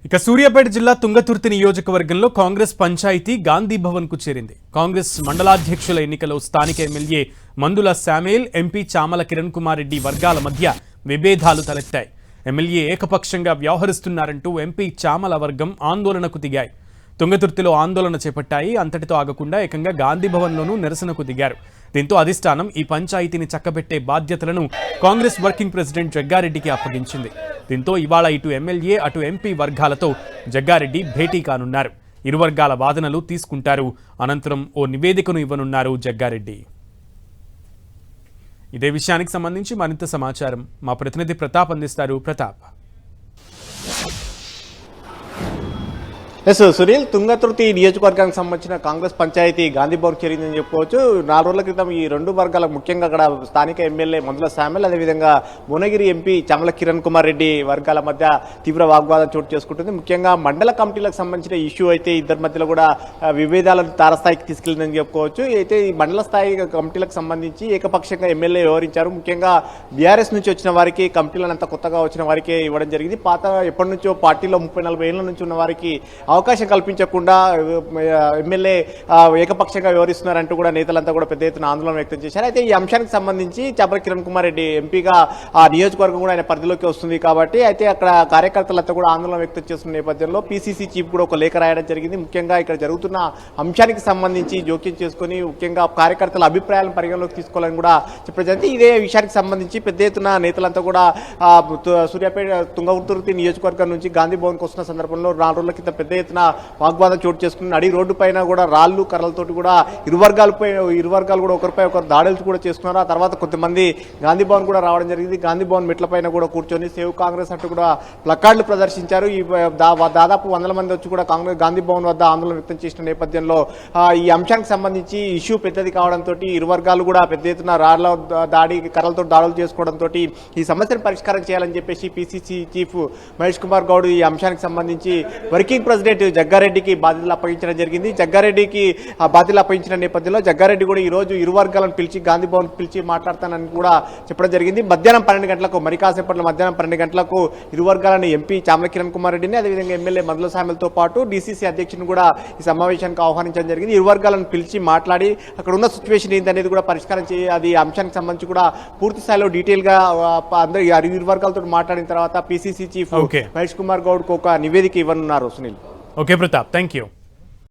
ఇక సూర్యాపేట జిల్లా తుంగతుర్తి నియోజకవర్గంలో కాంగ్రెస్ పంచాయతీ గాంధీ భవన్ కు చేరింది. కాంగ్రెస్ మండలాధ్యక్షుల ఎన్నికలో స్థానిక ఎమ్మెల్యే మందుల శామ్యూల్, ఎంపీ చామల కిరణ్ కుమార్ రెడ్డి వర్గాల మధ్య విభేదాలు తలెత్తాయి. ఎమ్మెల్యే ఏకపక్షంగా వ్యవహరిస్తున్నారంటూ ఎంపీ చామల వర్గం ఆందోళనకు దిగాయి. తుంగతుర్తిలో ఆందోళన చేపట్టాయి. అంతటితో ఆగకుండా ఏకంగా గాంధీ భవన్లోనూ నిరసనకు దిగారు. దీంతో అధిష్టానం ఈ పంచాయతీని చక్కబెట్టే బాధ్యతలను కాంగ్రెస్ వర్కింగ్ ప్రెసిడెంట్ జగ్గారెడ్డికి అప్పగించింది. దీంతో ఇవాళ ఇటు ఎమ్మెల్యే అటు ఎంపీ వర్గాలతో జగ్గారెడ్డి భేటీ కానున్నారు. ఇరు వర్గాల వాదనలు తీసుకుంటారు. అనంతరం ఓ నివేదికను ఇవ్వనున్నారు జగ్గారెడ్డి. ఇదే విషయానికి సంబంధించి మరింత సమాచారం మా ప్రతినిధి ప్రతాప్ అందిస్తారు. ప్రతాప్. సునీల్, తుంగతుర్తి నియోజకవర్గానికి సంబంధించిన కాంగ్రెస్ పంచాయతీ గాంధీ భవన్ చేరిందని చెప్పుకోవచ్చు. 4 రోజుల క్రితం ఈ రెండు వర్గాలకు ముఖ్యంగా అక్కడ స్థానిక ఎమ్మెల్యే మందుల శామ్యూల్, అదేవిధంగా భువనగిరి ఎంపీ చామల కిరణ్ కుమార్ రెడ్డి వర్గాల మధ్య తీవ్ర వాగ్వాదం చోటు చేసుకుంటుంది. ముఖ్యంగా మండల కమిటీలకు సంబంధించిన ఇష్యూ అయితే ఇద్దరి మధ్యలో కూడా విభేదాలను తారస్థాయికి తీసుకెళ్లిందని చెప్పుకోవచ్చు. అయితే ఈ మండల స్థాయి కమిటీలకు సంబంధించి ఏకపక్షంగా ఎమ్మెల్యే వ్యవహరించారు. ముఖ్యంగా బీఆర్ఎస్ నుంచి వచ్చిన వారికి, కమిటీలను అంతా కొత్తగా వచ్చిన వారికి ఇవ్వడం జరిగింది. పాత ఎప్పటి నుంచో పార్టీలో 30-40 ఏళ్ల నుంచి ఉన్న వారికి అవకాశం కల్పించకుండా ఎమ్మెల్యే ఏకపక్షంగా వ్యవహరిస్తున్నారంటూ కూడా నేతలంతా కూడా పెద్ద ఎత్తున ఆందోళన వ్యక్తం చేశారు. అయితే ఈ అంశానికి సంబంధించి చామల కిరణ్ కుమార్ రెడ్డి ఎంపీగా ఆ నియోజకవర్గం కూడా ఆయన పరిధిలోకి వస్తుంది కాబట్టి అయితే అక్కడ కార్యకర్తలంతా కూడా ఆందోళన వ్యక్తం చేస్తున్న నేపథ్యంలో పీసీసీ చీఫ్ కూడా ఒక లేఖ రాయడం జరిగింది. ముఖ్యంగా ఇక్కడ జరుగుతున్న అంశానికి సంబంధించి జోక్యం చేసుకుని ముఖ్యంగా కార్యకర్తల అభిప్రాయాలను పరిగణలోకి తీసుకోవాలని కూడా చెప్పడం జరిగింది. ఇదే విషయానికి సంబంధించి పెద్ద ఎత్తున నేతలంతా కూడా సూర్యాపేట తుంగతుర్తి నియోజకవర్గం నుంచి గాంధీ భవన్కి వస్తున్న సందర్భంలో 4 రోజుల క్రితం పెద్ద ఎత్తున వాగ్వాదం చోటు చేసుకుని నడి రోడ్డు పైన కూడా రాళ్లు కర్రలతోటి కూడా ఇరు వర్గాలు కూడా ఒకరిపై ఒకరు దాడులు కూడా చేసుకున్నారు. ఆ తర్వాత కొంతమంది గాంధీ భవన్ కూడా రావడం జరిగింది. గాంధీ భవన్ మెట్ల పైన కూడా కూర్చొని సేవ్ కాంగ్రెస్ అంటూ కూడా ప్లకార్డులు ప్రదర్శించారు. ఈ దాదాపు 100 మంది వచ్చి కూడా కాంగ్రెస్ గాంధీ భవన్ వద్ద ఆందోళన వ్యక్తం చేసిన నేపథ్యంలో ఈ అంశానికి సంబంధించి ఇష్యూ పెద్దది కావడంతో ఇరు వర్గాలు కూడా పెద్ద ఎత్తున రాళ్ల దాడి కర్రలతో దాడులు చేసుకోవడంతో ఈ సమస్యను పరిష్కారం చేయాలని చెప్పేసి పీసీసీ చీఫ్ మహేష్ కుమార్ గౌడ్ ఈ అంశానికి సంబంధించి వర్కింగ్ ప్రెసిడెంట్ జగ్గారెడ్డికి బాధ్యతలు అప్పగించడం జరిగింది. జగ్గారెడ్డికి ఆ బాధ్యతలు అప్పగించిన నేపథ్యంలో జగ్గారెడ్డి కూడా ఈ రోజు ఇరు వర్గాలను పిలిచి గాంధీ భవన్ పిలిచి మాట్లాడతానని కూడా చెప్పడం జరిగింది. మధ్యాహ్నం 12 గంటలకు మరి కాసేపట్లో మధ్యాహ్నం 12 గంటలకు ఇరు వర్గాలను ఎంపీ చామల కిరణ్ కుమార్ రెడ్డిని అదేవిధంగా ఎమ్మెల్యే మందుల శామ్యూల్తో పాటు డీసీసీ అధ్యక్షుని కూడా ఈ సమావేశానికి ఆహ్వానించడం జరిగింది. ఇరు వర్గాలను పిలిచి మాట్లాడి అక్కడ ఉన్న సిచ్యువేషన్ ఏంటనేది కూడా పరిష్కారం అది అంశానికి సంబంధించి కూడా పూర్తి స్థాయిలో డీటెయిల్ గా అందరూ ఇరు వర్గాలతో మాట్లాడిన తర్వాత పీసీసీ చీఫ్ మహేష్ కుమార్ గౌడ్ కు ఒక నివేదిక ఇవ్వనున్నారు. Sunil. Okay Pratap, thank you.